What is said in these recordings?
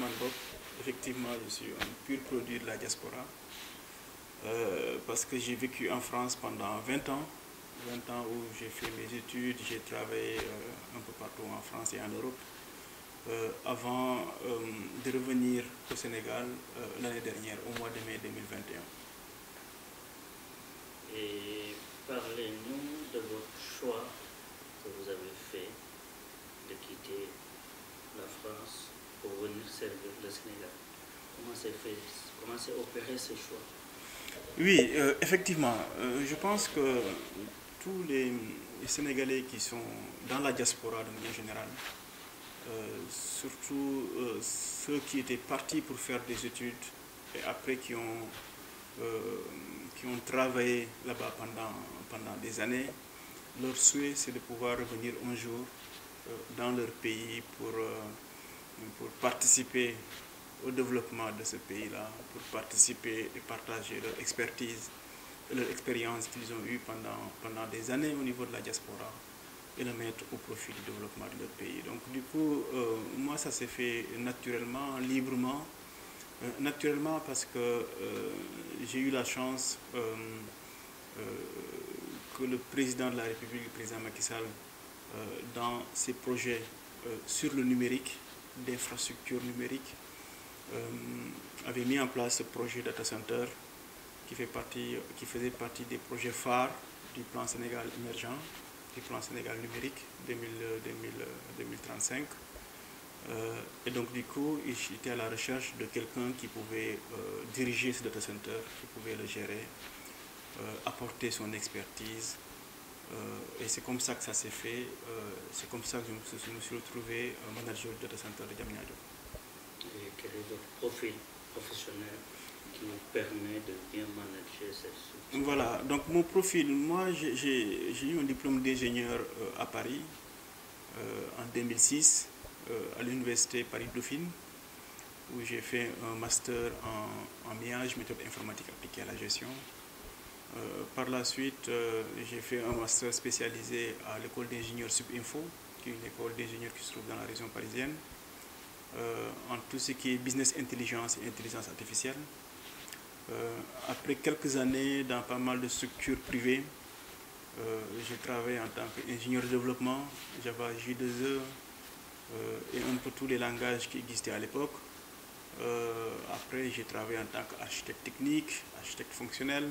Ousmane Bob. Effectivement, je suis un pur produit de la diaspora. Parce que j'ai vécu en France pendant 20 ans. 20 ans où j'ai fait mes études, j'ai travaillé un peu partout en France et en Europe. Avant de revenir au Sénégal l'année dernière, au mois de mai 2021. Et parlez-nous de votre choix que vous avez fait de quitter la France pour venir servir le Sénégal. Comment s'est opéré ce choix? Oui, effectivement, je pense que tous les Sénégalais qui sont dans la diaspora de manière générale, surtout ceux qui étaient partis pour faire des études et après qui ont travaillé là-bas pendant des années, leur souhait c'est de pouvoir revenir un jour dans leur pays pour participer au développement de ce pays-là, pour participer et partager leur expertise, leur expérience qu'ils ont eue pendant des années au niveau de la diaspora et le mettre au profit du développement de leur pays. Donc du coup, moi ça s'est fait naturellement, librement, naturellement parce que j'ai eu la chance que le président de la République, le président Macky Sall, dans ses projets sur le numérique, d'infrastructures numériques, avait mis en place ce projet data center qui faisait partie des projets phares du plan Sénégal émergent, du plan Sénégal numérique 2035. Et donc du coup, j'étais à la recherche de quelqu'un qui pouvait diriger ce data center, qui pouvait le gérer, apporter son expertise. Et c'est comme ça que ça s'est fait. C'est comme ça que je me suis retrouvé manager du data center de Diamniadio. Et quel est votre profil professionnel qui vous permet de bien manager cette structure? Voilà, donc mon profil, moi j'ai eu un diplôme d'ingénieur à Paris en 2006 à l'université Paris-Dauphine où j'ai fait un master en MIAGE, méthode informatique appliquée à la gestion. Par la suite, j'ai fait un master spécialisé à l'école d'ingénieurs Subinfo, qui est une école d'ingénieurs qui se trouve dans la région parisienne, en tout ce qui est business intelligence et intelligence artificielle. Après quelques années dans pas mal de structures privées, j'ai travaillé en tant qu'ingénieur de développement, Java, J2E et un peu tous les langages qui existaient à l'époque. Après, j'ai travaillé en tant qu'architecte technique, architecte fonctionnel.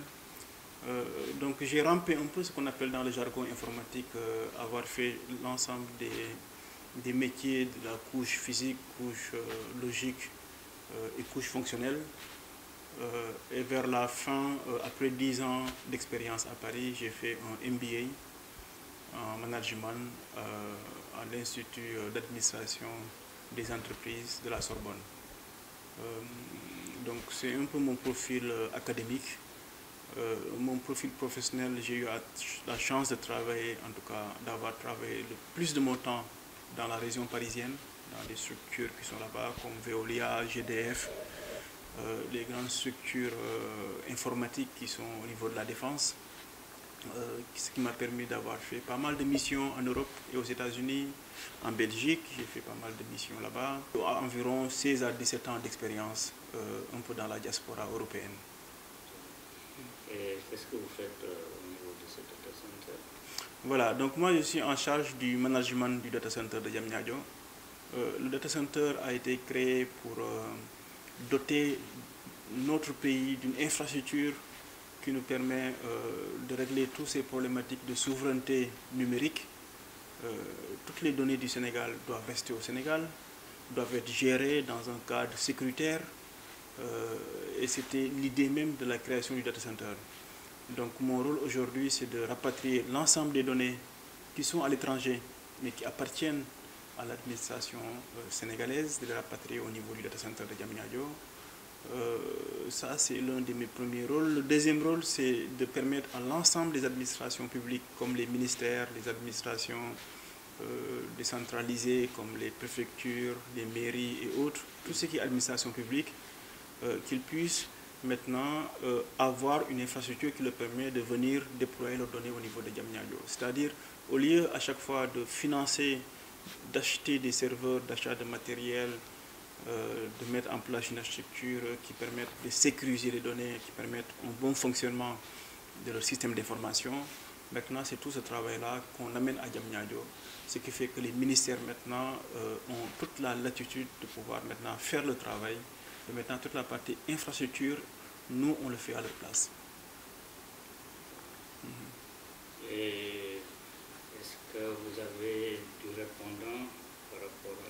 Donc j'ai rampé un peu ce qu'on appelle dans le jargon informatique avoir fait l'ensemble des métiers de la couche physique, couche logique et couche fonctionnelle. Et vers la fin, après 10 ans d'expérience à Paris, j'ai fait un MBA en management à l'Institut d'administration des entreprises de la Sorbonne. Donc c'est un peu mon profil académique. Mon profil professionnel, j'ai eu la chance de travailler, en tout cas d'avoir travaillé le plus de mon temps dans la région parisienne, dans des structures qui sont là-bas comme Veolia, GDF, les grandes structures informatiques qui sont au niveau de la défense, ce qui m'a permis d'avoir fait pas mal de missions en Europe et aux États-Unis, en Belgique, j'ai fait pas mal de missions là-bas, environ 16 à 17 ans d'expérience un peu dans la diaspora européenne. Et qu'est-ce que vous faites au niveau de ce data center? Voilà, donc moi je suis en charge du management du data center de Diamniadio. Le data center a été créé pour doter notre pays d'une infrastructure qui nous permet de régler toutes ces problématiques de souveraineté numérique. Toutes les données du Sénégal doivent rester au Sénégal, doivent être gérées dans un cadre sécuritaire. Et c'était l'idée même de la création du data center. Donc mon rôle aujourd'hui, c'est de rapatrier l'ensemble des données qui sont à l'étranger, mais qui appartiennent à l'administration sénégalaise, de les rapatrier au niveau du data center de Diamniadio. Ça, c'est l'un de mes premiers rôles. Le deuxième rôle, c'est de permettre à l'ensemble des administrations publiques, comme les ministères, les administrations décentralisées, comme les préfectures, les mairies et autres, tout ce qui est administration publique, qu'ils puissent maintenant avoir une infrastructure qui leur permet de venir déployer leurs données au niveau de Diamniadio. C'est-à-dire, au lieu à chaque fois de financer, d'acheter des serveurs, d'achat de matériel, de mettre en place une architecture qui permette de sécuriser les données, qui permette un bon fonctionnement de leur système d'information. Maintenant, c'est tout ce travail-là qu'on amène à Diamniadio, ce qui fait que les ministères maintenant ont toute la latitude de pouvoir maintenant faire le travail. Et maintenant, toute la partie infrastructure, nous, on le fait à leur place. Et est-ce que vous avez du répondant par rapport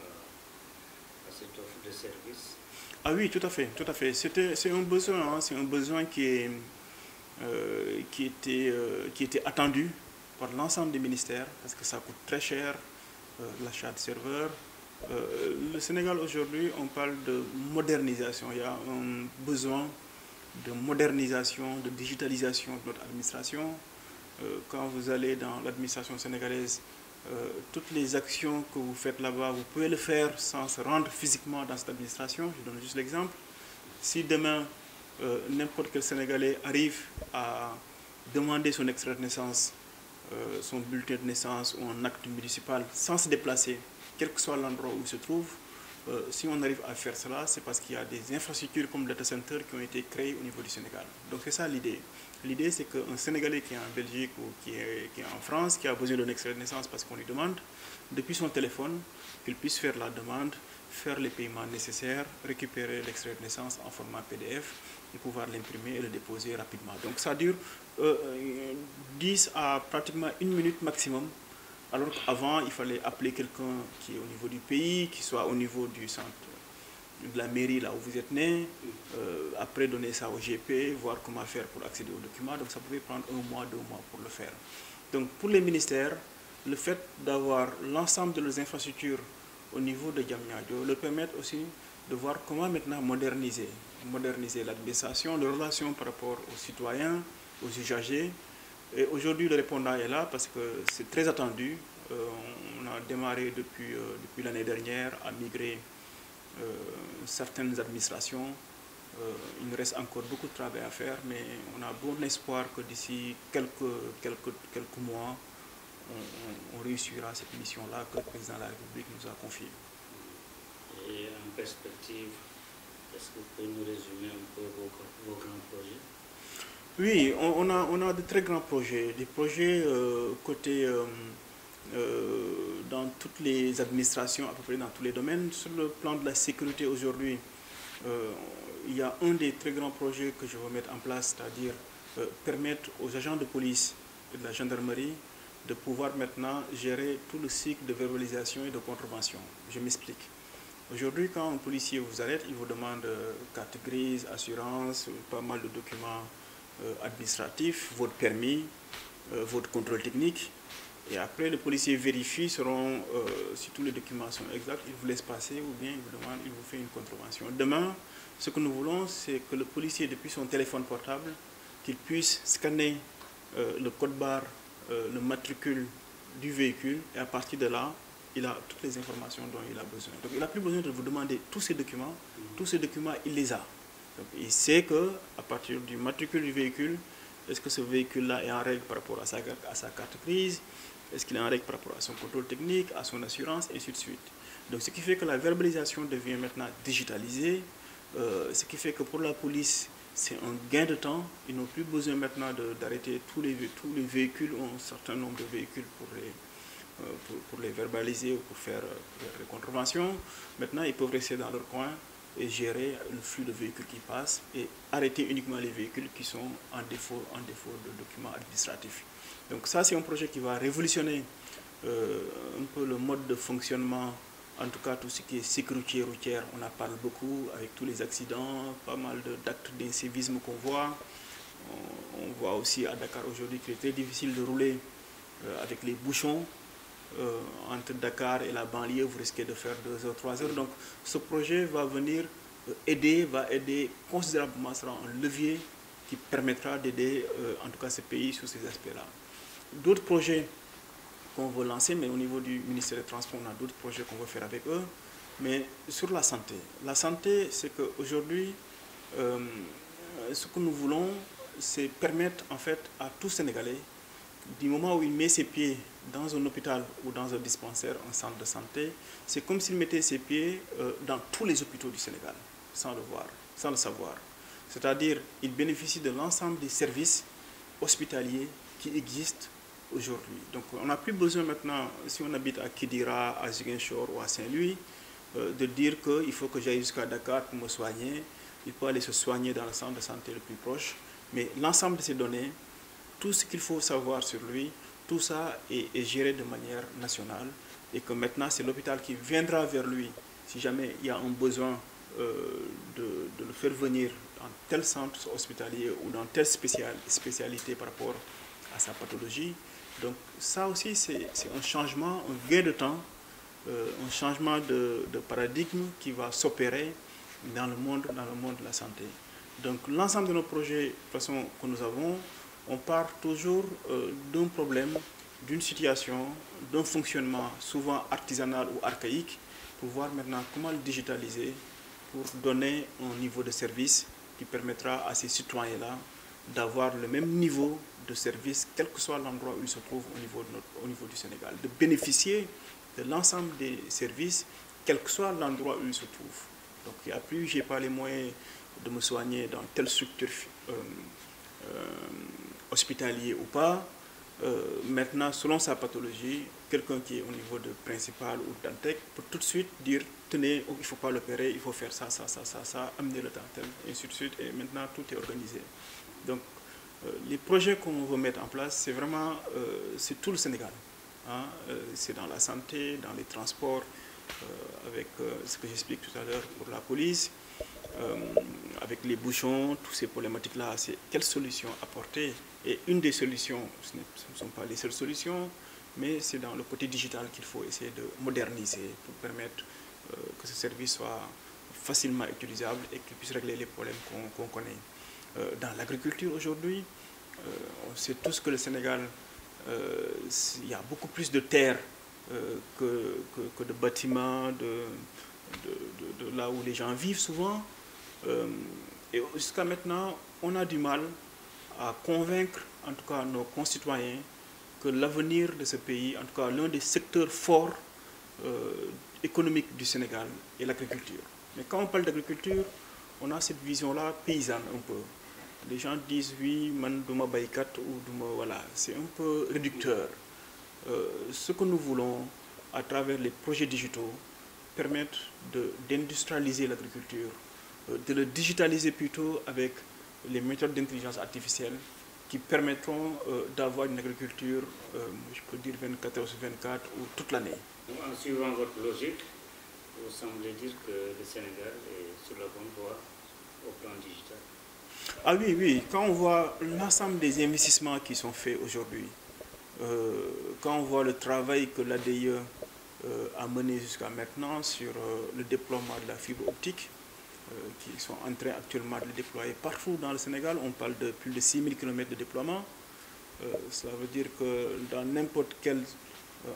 à cette offre de service? Ah oui, tout à fait, tout à fait. C'est un besoin, hein, c'est un besoin qui était attendu par l'ensemble des ministères parce que ça coûte très cher l'achat de serveurs. Le Sénégal aujourd'hui, on parle de modernisation. Il y a un besoin de modernisation, de digitalisation de notre administration. Quand vous allez dans l'administration sénégalaise, toutes les actions que vous faites là-bas, vous pouvez le faire sans se rendre physiquement dans cette administration. Je donne juste l'exemple. Si demain, n'importe quel Sénégalais arrive à demander son extrait de naissance, son bulletin de naissance ou un acte municipal sans se déplacer, quel que soit l'endroit où il se trouve, si on arrive à faire cela, c'est parce qu'il y a des infrastructures comme le data center qui ont été créées au niveau du Sénégal. Donc c'est ça l'idée. L'idée, c'est qu'un Sénégalais qui est en Belgique ou qui est en France, qui a besoin d'un extrait de naissance parce qu'on lui demande, depuis son téléphone, qu'il puisse faire la demande, faire les paiements nécessaires, récupérer l'extrait de naissance en format PDF et pouvoir l'imprimer et le déposer rapidement. Donc ça dure 10 à pratiquement 1 minute maximum, alors qu'avant, il fallait appeler quelqu'un qui est au niveau du pays, qui soit au niveau du centre de la mairie là où vous êtes né, après donner ça au GP, voir comment faire pour accéder aux documents. Donc ça pouvait prendre 1 mois, 2 mois pour le faire. Donc pour les ministères, le fait d'avoir l'ensemble de leurs infrastructures au niveau de Diamniadio leur permet aussi de voir comment maintenant moderniser l'administration, les relations par rapport aux citoyens, aux usagers. Et aujourd'hui, le répondant est là parce que c'est très attendu. On a démarré depuis l'année dernière à migrer certaines administrations. Il nous reste encore beaucoup de travail à faire, mais on a bon espoir que d'ici quelques mois, on réussira cette mission-là que le président de la République nous a confiée. Et en perspective, est-ce que vous pouvez nous résumer un peu vos grands projets? Oui, on a de très grands projets, des projets côté dans toutes les administrations, à peu près dans tous les domaines. Sur le plan de la sécurité aujourd'hui, il y a un des très grands projets que je veux mettre en place, c'est-à-dire permettre aux agents de police et de la gendarmerie de pouvoir maintenant gérer tout le cycle de verbalisation et de contravention. Je m'explique. Aujourd'hui, quand un policier vous arrête, il vous demande carte grise, assurance, pas mal de documents administratifs, votre permis, votre contrôle technique. Et après, le policier vérifie si tous les documents sont exacts, il vous laisse passer ou bien il vous fait une contravention. Demain, ce que nous voulons, c'est que le policier, depuis son téléphone portable, qu'il puisse scanner le code barre, le matricule du véhicule, et à partir de là, il a toutes les informations dont il a besoin. Donc il n'a plus besoin de vous demander tous ces documents. Tous ces documents, il les a. Donc, il sait qu'à partir du matricule du véhicule, est-ce que ce véhicule-là est en règle par rapport à sa carte grise? Est-ce qu'il est en règle par rapport à son contrôle technique, à son assurance, et ainsi de suite. Donc ce qui fait que la verbalisation devient maintenant digitalisée. Ce qui fait que pour la police, c'est un gain de temps. Ils n'ont plus besoin maintenant d'arrêter tous les véhicules, ou un certain nombre de véhicules pour les verbaliser ou pour faire des contraventions. Maintenant, ils peuvent rester dans leur coin et gérer le flux de véhicules qui passent et arrêter uniquement les véhicules qui sont en défaut de documents administratifs. Donc ça, c'est un projet qui va révolutionner un peu le mode de fonctionnement, en tout cas tout ce qui est sécurité routière. On en parle beaucoup avec tous les accidents, pas mal d'actes d'incivisme qu'on voit. On voit aussi à Dakar aujourd'hui qu'il est très difficile de rouler avec les bouchons. Entre Dakar et la banlieue, vous risquez de faire 2 heures, 3 heures. Donc ce projet va venir aider considérablement, sera un levier qui permettra d'aider en tout cas ce pays sur ces aspects-là. D'autres projets qu'on veut lancer, mais au niveau du ministère des Transports, on a d'autres projets qu'on veut faire avec eux. Mais sur la santé, c'est qu'aujourd'hui, ce que nous voulons, c'est permettre en fait à tout Sénégalais, du moment où il met ses pieds dans un hôpital ou dans un dispensaire, un centre de santé, c'est comme s'il mettait ses pieds dans tous les hôpitaux du Sénégal, sans le voir, sans le savoir. C'est-à-dire, il bénéficie de l'ensemble des services hospitaliers qui existent aujourd'hui. Donc, on n'a plus besoin maintenant, si on habite à Kidira, à Ziguinchor ou à Saint-Louis, de dire qu'il faut que j'aille jusqu'à Dakar pour me soigner. Il peut aller se soigner dans le centre de santé le plus proche. Mais l'ensemble de ces données, tout ce qu'il faut savoir sur lui, tout ça est géré de manière nationale. Et que maintenant, c'est l'hôpital qui viendra vers lui si jamais il y a un besoin de le faire venir dans tel centre hospitalier ou dans telle spécialité par rapport à sa pathologie. Donc ça aussi, c'est un changement, un gain de temps, un changement de paradigme qui va s'opérer dans le monde de la santé. Donc l'ensemble de nos projets, de toute façon, que nous avons, on part toujours d'un problème, d'une situation, d'un fonctionnement souvent artisanal ou archaïque, pour voir maintenant comment le digitaliser, pour donner un niveau de service qui permettra à ces citoyens-là d'avoir le même niveau de service, quel que soit l'endroit où ils se trouvent au niveau du Sénégal, de bénéficier de l'ensemble des services, quel que soit l'endroit où ils se trouvent. Donc il n'y a plus, je n'ai pas les moyens de me soigner dans telle structure hospitalier ou pas. Maintenant, selon sa pathologie, quelqu'un qui est au niveau de principal ou d'Antec peut tout de suite dire, tenez, il ne faut pas l'opérer, il faut faire ça, ça, ça, ça, ça, amener le temps, et ainsi de suite, et maintenant tout est organisé. Donc, les projets qu'on veut mettre en place, c'est vraiment, c'est tout le Sénégal. Hein, c'est dans la santé, dans les transports, avec ce que j'explique tout à l'heure pour la police, avec les bouchons, toutes ces problématiques-là, c'est quelles solutions apporter. Et une des solutions, ce ne sont pas les seules solutions, mais c'est dans le côté digital qu'il faut essayer de moderniser pour permettre que ce service soit facilement utilisable et qu'il puisse régler les problèmes qu'on connaît. Dans l'agriculture aujourd'hui, on sait tous que le Sénégal, il y a beaucoup plus de terres que de bâtiments, de là où les gens vivent souvent. Et jusqu'à maintenant, on a du mal à convaincre, en tout cas nos concitoyens, que l'avenir de ce pays, en tout cas l'un des secteurs forts économiques du Sénégal, est l'agriculture. Mais quand on parle d'agriculture, on a cette vision-là paysanne un peu. Les gens disent oui, man duma baykat ou duma, voilà, c'est un peu réducteur. Ce que nous voulons, à travers les projets digitaux, permettre d'industrialiser l'agriculture, de le digitaliser plutôt avec les méthodes d'intelligence artificielle qui permettront d'avoir une agriculture, je peux dire 24/24 ou toute l'année. En suivant votre logique, vous semblez dire que le Sénégal est sur la bonne voie au plan digital. Ah oui, oui, quand on voit l'ensemble des investissements qui sont faits aujourd'hui, quand on voit le travail que l'ADIE a mené jusqu'à maintenant sur le déploiement de la fibre optique, qui sont en train actuellement de le déployer partout dans le Sénégal, on parle de plus de 6000 km de déploiement. Cela veut dire que dans n'importe quel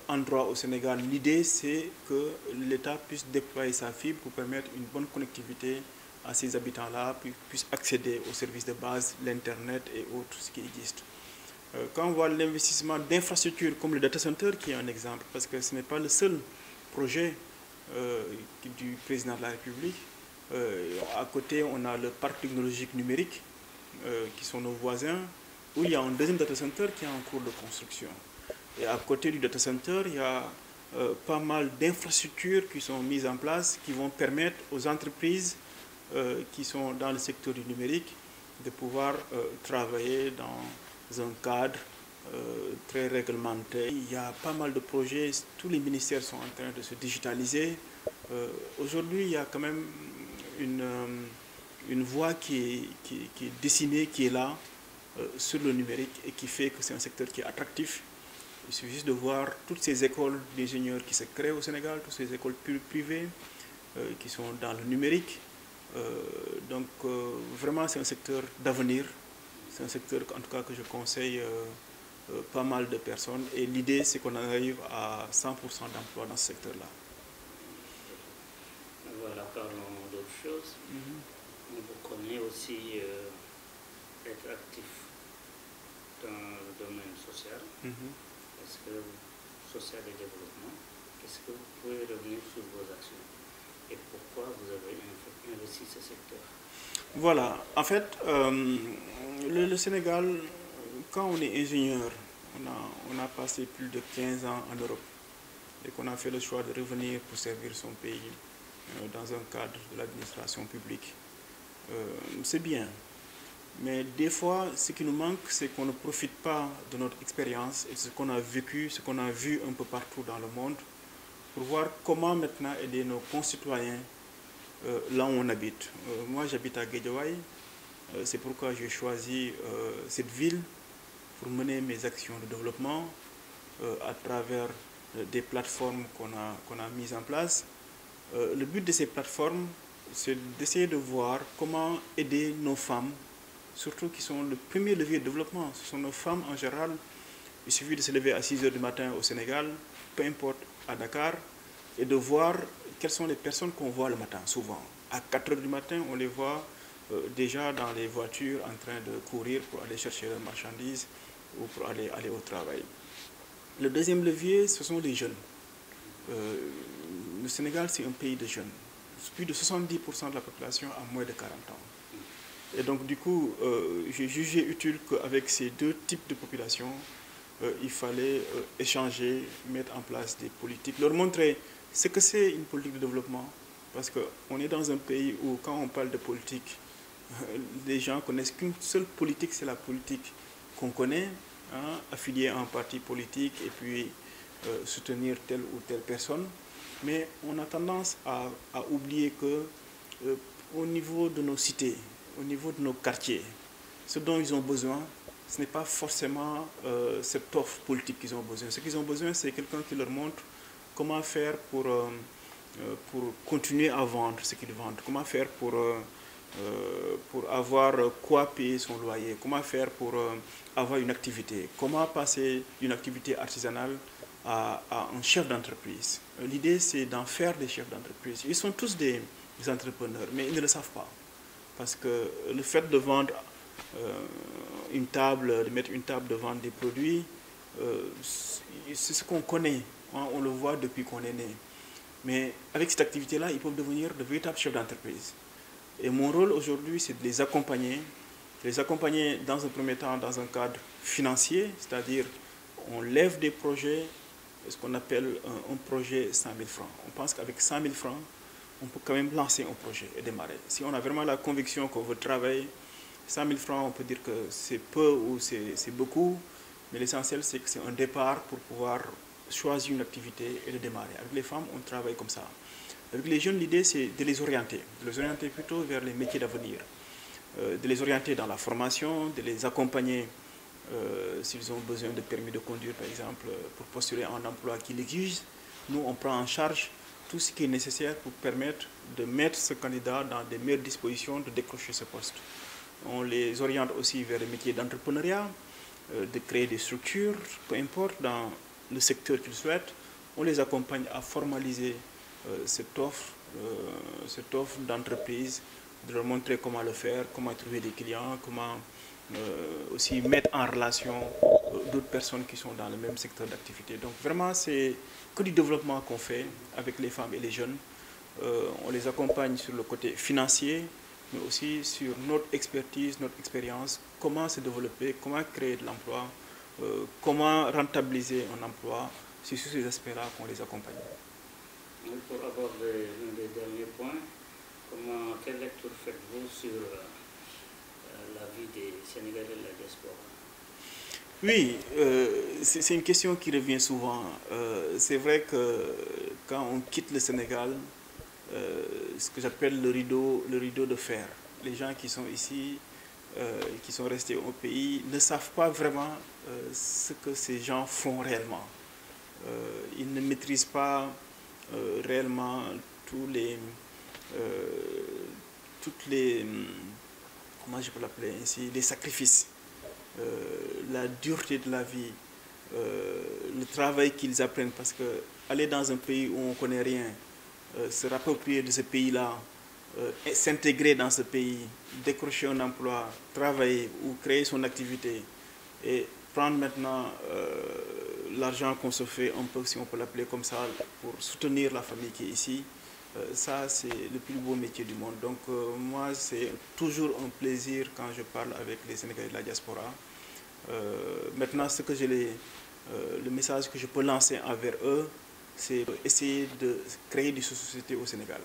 endroit au Sénégal, l'idée c'est que l'État puisse déployer sa fibre pour permettre une bonne connectivité à ces habitants-là, puissent accéder aux services de base, l'Internet et autres, ce qui existe. Quand on voit l'investissement d'infrastructures comme le data center, qui est un exemple, parce que ce n'est pas le seul projet du président de la République. À côté, on a le parc technologique numérique, qui sont nos voisins, où il y a un deuxième data center qui est en cours de construction. Et à côté du data center, il y a pas mal d'infrastructures qui sont mises en place, qui vont permettre aux entreprises qui sont dans le secteur du numérique de pouvoir travailler dans un cadre très réglementé. Il y a pas mal de projets, tous les ministères sont en train de se digitaliser. Aujourd'hui, il y a quand même une voie qui est dessinée, qui est là, sur le numérique et qui fait que c'est un secteur qui est attractif. Il suffit juste de voir toutes ces écoles d'ingénieurs qui se créent au Sénégal, toutes ces écoles privées qui sont dans le numérique. Donc vraiment c'est un secteur d'avenir, c'est un secteur en tout cas que je conseille pas mal de personnes et l'idée c'est qu'on arrive à 100% d'emploi dans ce secteur-là. Voilà, parlons d'autre chose. On vous connaît aussi être actif dans le domaine social. Est-ce que vous social et développement. Est-ce que vous pouvez revenir sur vos actions et pourquoi vous avez investi ce secteur? Voilà, en fait, le Sénégal, quand on est ingénieur, on a passé plus de 15 ans en Europe et qu'on a fait le choix de revenir pour servir son pays dans un cadre de l'administration publique. C'est bien, mais des fois, ce qui nous manque, c'est qu'on ne profite pas de notre expérience et de ce qu'on a vécu, ce qu'on a vu un peu partout dans le monde, pour voir comment maintenant aider nos concitoyens là où on habite. Moi, j'habite à Guédiawaye, c'est pourquoi j'ai choisi cette ville pour mener mes actions de développement à travers des plateformes qu'on a mises en place. Le but de ces plateformes, c'est d'essayer de voir comment aider nos femmes, surtout qui sont le premier levier de développement. Ce sont nos femmes en général. Il suffit de se lever à 6 h du matin au Sénégal, peu importe à Dakar, et de voir quelles sont les personnes qu'on voit le matin, souvent. À 4 h du matin, on les voit déjà dans les voitures en train de courir pour aller chercher leurs marchandises ou pour aller au travail. Le deuxième levier, ce sont les jeunes. Le Sénégal, c'est un pays de jeunes. Plus de 70% de la population a moins de 40 ans. Et donc, du coup, j'ai jugé utile qu'avec ces deux types de population, il fallait échanger, mettre en place des politiques, leur montrer ce que c'est une politique de développement. Parce qu'on est dans un pays où, quand on parle de politique, les gens connaissent qu'une seule politique, c'est la politique qu'on connaît, hein, affiliée à un parti politique et puis soutenir telle ou telle personne. Mais on a tendance à oublier que au niveau de nos cités, au niveau de nos quartiers, ce dont ils ont besoin, ce n'est pas forcément cette offre politique qu'ils ont besoin. Ce qu'ils ont besoin, c'est quelqu'un qui leur montre comment faire pour continuer à vendre ce qu'ils vendent, comment faire pour avoir quoi payer son loyer, comment faire pour avoir une activité, comment passer d'une activité artisanale à un chef d'entreprise. L'idée, c'est d'en faire des chefs d'entreprise. Ils sont tous des entrepreneurs, mais ils ne le savent pas. Parce que le fait de vendre une table, de mettre une table, de vendre des produits, c'est ce qu'on connaît, hein, on le voit depuis qu'on est né. Mais avec cette activité-là, ils peuvent devenir de véritables chefs d'entreprise. Et mon rôle aujourd'hui, c'est de les accompagner dans un premier temps dans un cadre financier, c'est-à-dire on lève des projets, ce qu'on appelle un projet 100 000 francs. On pense qu'avec 100 000 francs, on peut quand même lancer un projet et démarrer. Si on a vraiment la conviction qu'on veut travailler, 100 000 francs, on peut dire que c'est peu ou c'est beaucoup, mais l'essentiel, c'est que c'est un départ pour pouvoir choisir une activité et de démarrer. Avec les femmes, on travaille comme ça. Avec les jeunes, l'idée, c'est de les orienter plutôt vers les métiers d'avenir, de les orienter dans la formation, de les accompagner s'ils ont besoin de permis de conduire, par exemple, pour postuler un emploi qui l'exige. Nous, on prend en charge tout ce qui est nécessaire pour permettre de mettre ce candidat dans des meilleures dispositions de décrocher ce poste. On les oriente aussi vers les métiers d'entrepreneuriat, de créer des structures, peu importe dans le secteur qu'ils souhaitent. On les accompagne à formaliser cette offre d'entreprise, de leur montrer comment le faire, comment trouver des clients, comment aussi mettre en relation d'autres personnes qui sont dans le même secteur d'activité. Donc vraiment, c'est que du développement qu'on fait avec les femmes et les jeunes. On les accompagne sur le côté financier, mais aussi sur notre expertise, notre expérience, comment se développer, comment créer de l'emploi, comment rentabiliser un emploi. C'est sur ces aspects-là qu'on les accompagne. Pour aborder l'un des derniers points, quelle lecture faites-vous sur la vie des Sénégalais de la diaspora? Oui, c'est une question qui revient souvent. C'est vrai que quand on quitte le Sénégal, ce que j'appelle le rideau de fer, les gens qui sont ici, qui sont restés au pays, ne savent pas vraiment ce que ces gens font réellement. Ils ne maîtrisent pas réellement toutes les, comment je peux l'appeler ainsi, les sacrifices, la dureté de la vie, le travail qu'ils apprennent, parce que aller dans un pays où on ne connaît rien, se rapproprier de ce pays-là, s'intégrer dans ce pays, décrocher un emploi, travailler ou créer son activité et prendre maintenant l'argent qu'on se fait un peu, si on peut l'appeler comme ça, pour soutenir la famille qui est ici, ça c'est le plus beau métier du monde. Donc moi c'est toujours un plaisir quand je parle avec les Sénégalais de la diaspora. Maintenant le message que je peux lancer envers eux, c'est essayer de créer des sociétés au Sénégal.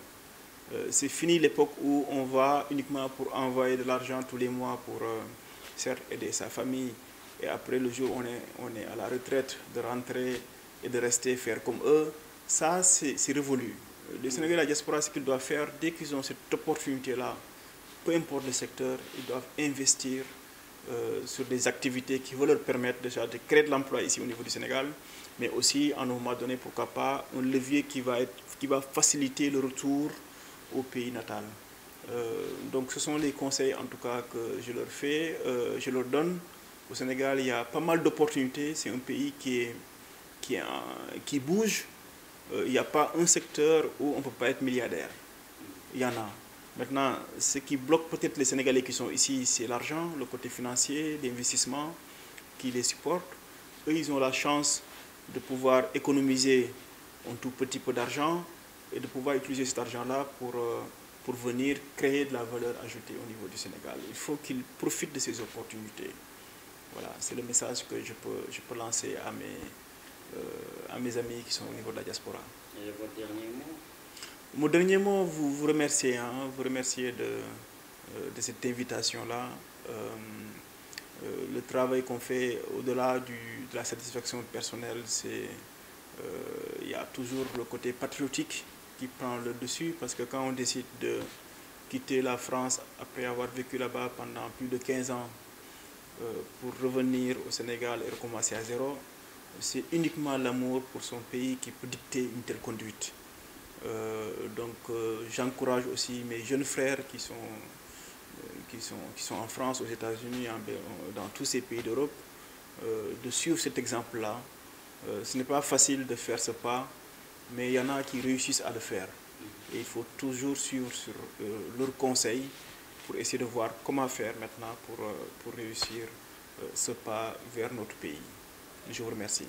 C'est fini l'époque où on va uniquement pour envoyer de l'argent tous les mois pour certes aider sa famille, et après le jour où on est à la retraite, de rentrer et de rester faire comme eux. Ça c'est révolu. Les Sénégalais de la diaspora, ce qu'ils doivent faire, dès qu'ils ont cette opportunité-là, peu importe le secteur, ils doivent investir sur des activités qui vont leur permettre déjà de créer de l'emploi ici au niveau du Sénégal, mais aussi à un moment donné, pourquoi pas, un levier qui va faciliter le retour au pays natal. Donc ce sont les conseils en tout cas que je leur fais, je leur donne. Au Sénégal, il y a pas mal d'opportunités, c'est un pays qui bouge. Il n'y a pas un secteur où on ne peut pas être milliardaire. Il y en a. Maintenant, ce qui bloque peut-être les Sénégalais qui sont ici, c'est l'argent, le côté financier, l'investissement qui les supporte. Eux, ils ont la chance de pouvoir économiser un tout petit peu d'argent et de pouvoir utiliser cet argent-là pour venir créer de la valeur ajoutée au niveau du Sénégal. Il faut qu'ils profitent de ces opportunités. Voilà, c'est le message que je peux lancer à mes amis qui sont au niveau de la diaspora. Et votre dernier mot? Mon dernier mot, vous remercier, vous remercier de cette invitation-là. Le travail qu'on fait au-delà de la satisfaction personnelle, il y a toujours le côté patriotique qui prend le dessus, parce que quand on décide de quitter la France après avoir vécu là-bas pendant plus de 15 ans pour revenir au Sénégal et recommencer à zéro, c'est uniquement l'amour pour son pays qui peut dicter une telle conduite. Donc j'encourage aussi mes jeunes frères qui sont en France, aux États-Unis, dans tous ces pays d'Europe, de suivre cet exemple-là. Ce n'est pas facile de faire ce pas, mais il y en a qui réussissent à le faire. Et il faut toujours suivre sur leurs conseils pour essayer de voir comment faire maintenant pour réussir ce pas vers notre pays. Je vous remercie.